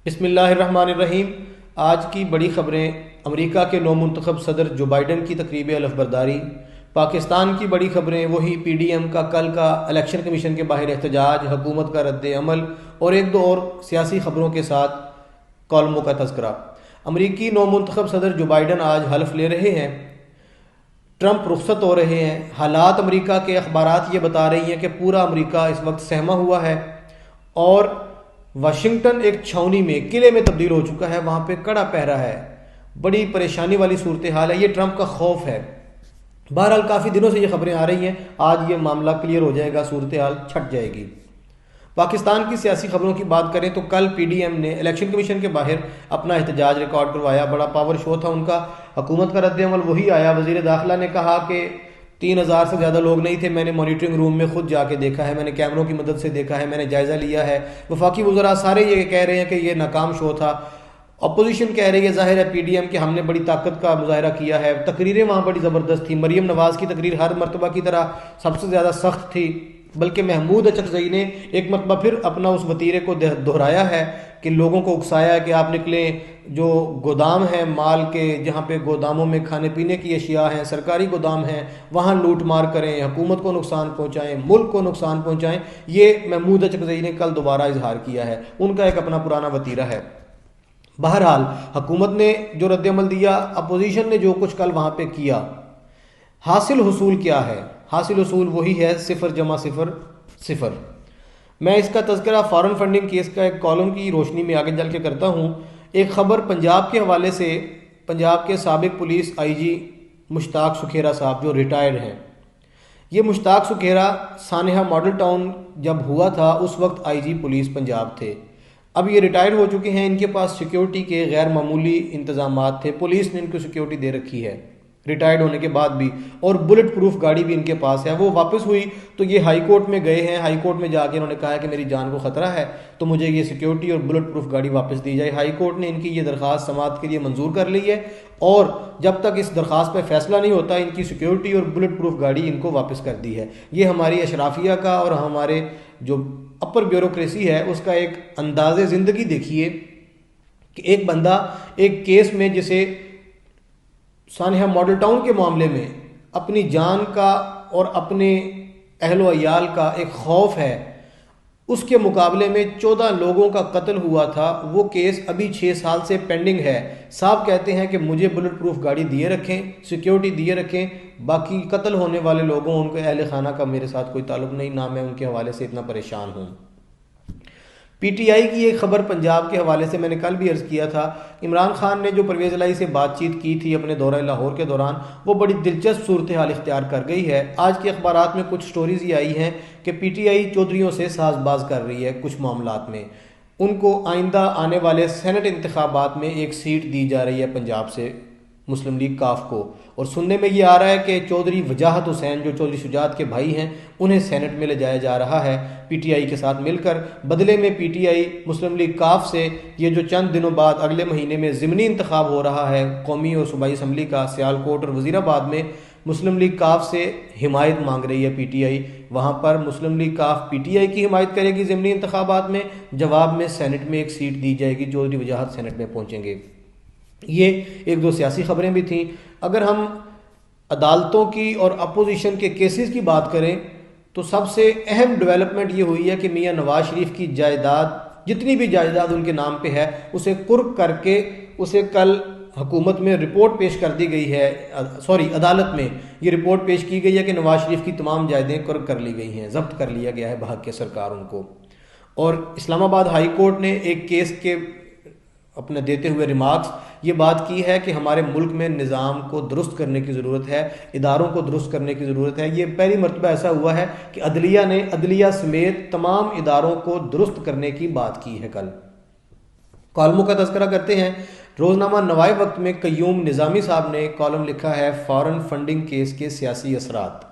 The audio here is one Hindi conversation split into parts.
बिस्मिल्लाहिर्रहमानिर्रहीम। आज की बड़ी खबरें। अमेरिका के नौमुंतखब सदर जो बाइडन की तकरीब अलफबरदारी। पाकिस्तान की बड़ी खबरें वही पीडीएम का कल का इलेक्शन कमीशन के बाहर एहतजाज, हुकूमत का रद्द अमल और एक दो और सियासी खबरों के साथ कॉलमों का तस्करा। अमरीकी नौमुंतखब सदर जो बाइडन आज हल्फ ले रहे हैं। ट्रंप रुखसत हो रहे हैं। हालात अमरीका के अखबारात ये बता रही हैं कि पूरा अमरीका इस वक्त सहमा हुआ है और वाशिंगटन एक छावनी में, किले में तब्दील हो चुका है। वहां पे कड़ा पहरा है। बड़ी परेशानी वाली सूरत हाल है। ये ट्रंप का खौफ है। बहरहाल काफ़ी दिनों से ये खबरें आ रही हैं। आज ये मामला क्लियर हो जाएगा, सूरत हाल छट जाएगी। पाकिस्तान की सियासी खबरों की बात करें तो कल पीडीएम ने इलेक्शन कमीशन के बाहर अपना एहतजाज रिकॉर्ड करवाया। बड़ा पावर शो था उनका। हुकूमत का रद्द अमल वही आया। वजीर दाखिला ने कहा कि 3,000 से ज़्यादा लोग नहीं थे। मैंने मॉनिटरिंग रूम में खुद जाके देखा है, मैंने कैमरों की मदद से देखा है, मैंने जायज़ा लिया है। वफाकी वज़रा सारे ये कह रहे हैं कि ये नाकाम शो था। अपोजिशन कह रही है, जाहिर है पीडीएम के हमने बड़ी ताकत का मुजाहरा किया है। तकरीरें वहाँ बड़ी ज़बरदस्त थी। मरीम नवाज़ की तकरीर हर मरतबा की तरह सबसे ज़्यादा सख्त थी, बल्कि महमूद अचकजई ने एक मरतबा फिर अपना उस वतीरे को दोहराया है कि लोगों को उकसाया है कि आप निकलें, जो गोदाम हैं माल के, जहाँ पे गोदामों में खाने पीने की अशिया हैं, सरकारी गोदाम हैं, वहाँ लूट मार करें, हुकूमत को नुकसान पहुँचाएँ, मुल्क को नुकसान पहुँचाएँ। ये महमूद अचकजई ने कल दोबारा इजहार किया है। उनका एक अपना पुराना वतीरा है। बहरहाल हुकूमत ने जो रद्दमल दिया, अपोजिशन ने जो कुछ कल वहाँ पे किया, हासिल हुसूल क्या है? हासिल हुसूल वही है 0.000। मैं इसका तज़किरा फॉरेन फंडिंग केस का एक कॉलम की रोशनी में आगे चल के करता हूँ। एक ख़बर पंजाब के हवाले से। पंजाब के साबिक पुलिस आईजी मुश्ताक सुखेरा साहब जो रिटायर्ड हैं, ये मुश्ताक सुखेरा सानेहा मॉडल टाउन जब हुआ था उस वक्त आईजी पुलिस पंजाब थे। अब ये रिटायर हो चुके हैं। इनके पास सिक्योरिटी के गैर मामूली इंतजामात थे। पुलिस ने इनको सिक्योरिटी दे रखी है रिटायर्ड होने के बाद भी, और बुलेट प्रूफ गाड़ी भी इनके पास है। वो वापस हुई तो ये हाई कोर्ट में गए हैं। हाई कोर्ट में जाके इन्होंने कहा है कि मेरी जान को ख़तरा है तो मुझे ये सिक्योरिटी और बुलेट प्रूफ गाड़ी वापस दी जाए। हाई कोर्ट ने इनकी ये दरख्वास्त समाअत के लिए मंजूर कर ली है और जब तक इस दरख्वास्त पर फैसला नहीं होता इनकी सिक्योरिटी और बुलेट प्रूफ गाड़ी इनको वापस कर दी है। ये हमारी अशराफिया का और हमारे जो अपर ब्यूरोक्रेसी है उसका एक अंदाज़े ज़िंदगी देखिए कि एक बंदा एक केस में, जिसे सानिया मॉडल टाउन के मामले में अपनी जान का और अपने अहलो अयाल का एक खौफ है, उसके मुकाबले में 14 लोगों का कत्ल हुआ था। वो केस अभी 6 साल से पेंडिंग है। साहब कहते हैं कि मुझे बुलेट प्रूफ गाड़ी दिए रखें, सिक्योरिटी दिए रखें, बाकी कत्ल होने वाले लोगों, उनके अहल खाना का मेरे साथ कोई ताल्लुक नहीं, ना मैं उनके हवाले से इतना परेशान हूँ। पीटीआई की एक खबर पंजाब के हवाले से मैंने कल भी अर्ज़ किया था। इमरान खान ने जो परवेज़ इलाही से बातचीत की थी अपने दौरा लाहौर के दौरान, वो बड़ी दिलचस्प सूरत हाल इख्तियार कर गई है। आज के अखबारात में कुछ स्टोरीज ये आई हैं कि पीटीआई चौधरियों से साजबाज कर रही है कुछ मामलात में। उनको आइंदा आने वाले सेनेट इंतखाबात में एक सीट दी जा रही है पंजाब से मुस्लिम लीग काफ को, और सुनने में ये आ रहा है कि चौधरी वजाहत हुसैन जो चौधरी शुजात के भाई हैं उन्हें सेनेट में ले जाया जा रहा है पीटीआई के साथ मिलकर। बदले में पीटीआई मुस्लिम लीग काफ से ये जो चंद दिनों बाद अगले महीने में ज़िमनी इंतखाब हो रहा है कौमी और सूबाई असम्बली का, सियालकोट और वज़ीराबाद में, मुस्लिम लीग काफ से हिमायत मांग रही है पीटीआई। वहाँ पर मुस्लिम लीग काफ पीटीआई की हिमायत करेगी ज़िमनी इंतखाबात में, जवाब में सेनेट में एक सीट दी जाएगी। चौधरी वजाहत सेनेट में पहुँचेंगे। ये एक दो सियासी खबरें भी थीं। अगर हम अदालतों की और अपोजिशन के केसेस की बात करें तो सबसे अहम डेवलपमेंट ये हुई है कि मियां नवाज शरीफ की जायदाद, जितनी भी जायदाद उनके नाम पे है, उसे कुर्क करके उसे कल हुकूमत में रिपोर्ट पेश कर दी गई है। अदालत में ये रिपोर्ट पेश की गई है कि नवाज शरीफ की तमाम जायदें कुर्क कर ली गई हैं, जब्त कर लिया गया है भाग के सरकार उनको। और इस्लामाबाद हाई कोर्ट ने एक केस के अपने देते हुए रिमार्क्स ये बात की है कि हमारे मुल्क में निज़ाम को दुरुस्त करने की ज़रूरत है, इदारों को दुरुस्त करने की ज़रूरत है। ये पहली मरतबा ऐसा हुआ है कि अदलिया ने अदलिया समेत तमाम इदारों को दुरुस्त करने की बात की है। कल कॉलमों का तज़किरा करते हैं। रोज़नामा नवाए वक्त में कय्यूम निज़ामी साहब ने कॉलम लिखा है फॉरेन फंडिंग केस के सियासी असरात।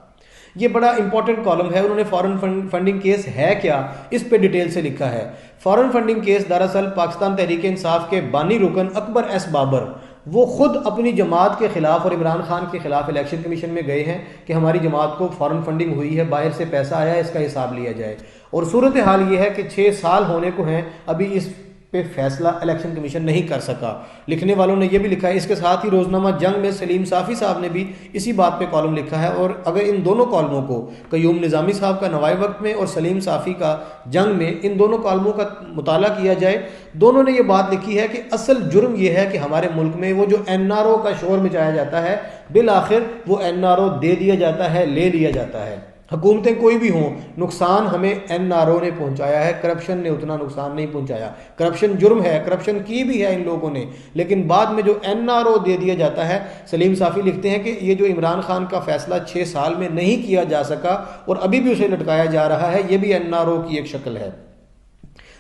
ये बड़ा इंपॉर्टेंट कॉलम है। उन्होंने फॉरेन फंडिंग केस है क्या, इस पे डिटेल से लिखा है। फॉरेन फंडिंग केस दरअसल पाकिस्तान तहरीक इंसाफ के बानी रुकन अकबर एस बाबर, वो खुद अपनी जमात के खिलाफ और इमरान खान के खिलाफ इलेक्शन कमीशन में गए हैं कि हमारी जमात को फॉरेन फंडिंग हुई है, बाहर से पैसा आया है, इसका हिसाब लिया जाए। और सूरत हाल ये है कि 6 साल होने को हैं अभी इस पे फैसला इलेक्शन कमीशन नहीं कर सका। लिखने वालों ने यह भी लिखा है, इसके साथ ही रोजनामा जंग में सलीम साफ़ी साहब ने भी इसी बात पे कॉलम लिखा है। और अगर इन दोनों कॉलमों को, कयूम निज़ामी साहब का नवाए वक्त में और सलीम साफ़ी का जंग में, इन दोनों कॉलमों का मुताला किया जाए, दोनों ने ये बात लिखी है कि असल जुर्म यह है कि हमारे मुल्क में वो जो NRO का शोर मचाया जाता है, बिल आखिर वो NRO दे दिया जाता है, ले लिया जाता है। हुकूमतें कोई भी हों, नुकसान हमें NRO ने पहुंचाया है, करप्शन ने उतना नुकसान नहीं पहुंचाया। करप्शन जुर्म है, करप्शन की भी है इन लोगों ने, लेकिन बाद में जो NRO दे दिया जाता है। सलीम साफ़ी लिखते हैं कि ये जो इमरान खान का फैसला 6 साल में नहीं किया जा सका और अभी भी उसे लटकाया जा रहा है, ये भी NRO की एक शक्ल है।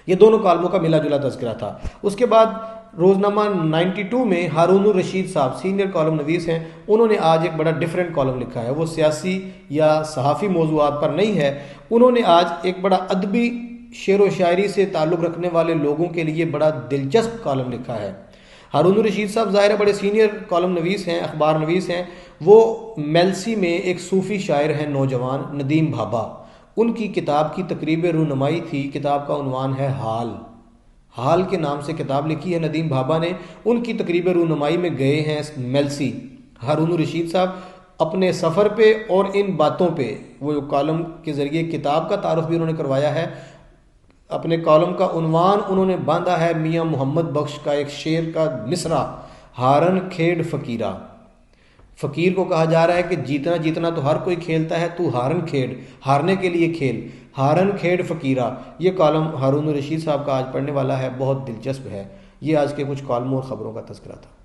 ये दोनों कालमों का मिला जुला तज़किरा था। उसके बाद रोजनामा 92 में हारून रशीद साहब सीनियर कॉलम नवीस हैं, उन्होंने आज एक बड़ा डिफरेंट कॉलम लिखा है। वो सियासी या सहाफ़ी मौज़ूआत पर नहीं है, उन्होंने आज एक बड़ा अदबी शेर व शायरी से ताल्लुक़ रखने वाले लोगों के लिए बड़ा दिलचस्प कॉलम लिखा है। हारून रशीद साहब ज़ाहिर बड़े सीनियर कॉलम नवीस हैं, अखबार नवीस हैं। वो मेलसी में एक सूफ़ी शायर हैं नौजवान, नदीम भाभा। उनकी किताब की तकरीब रूनुमाई थी, किताब का उन्वान है हाल। हाल के नाम से किताब लिखी है नदीम भाभा ने। उनकी तकरीब रूनुमाई में गए हैं मेलसी हारून रशीद साहब अपने सफ़र पे, और इन बातों पे वो कॉलम के ज़रिए किताब का तारुफ भी उन्होंने करवाया है। अपने कॉलम का उन्वान उन्होंने बांधा है मियाँ मोहम्मद बख्श का एक शेर का मिसरा, हारन खेड़ फ़कीरा। फ़कीर को कहा जा रहा है कि जीतना जीतना तो हर कोई खेलता है, तू हारन खेड़, हारने के लिए खेल, हारन खेड़ फ़कीरा। ये कॉलम हारून रशीद साहब का आज पढ़ने वाला है, बहुत दिलचस्प है। ये आज के कुछ कॉलमों और ख़बरों का तज़किरा था।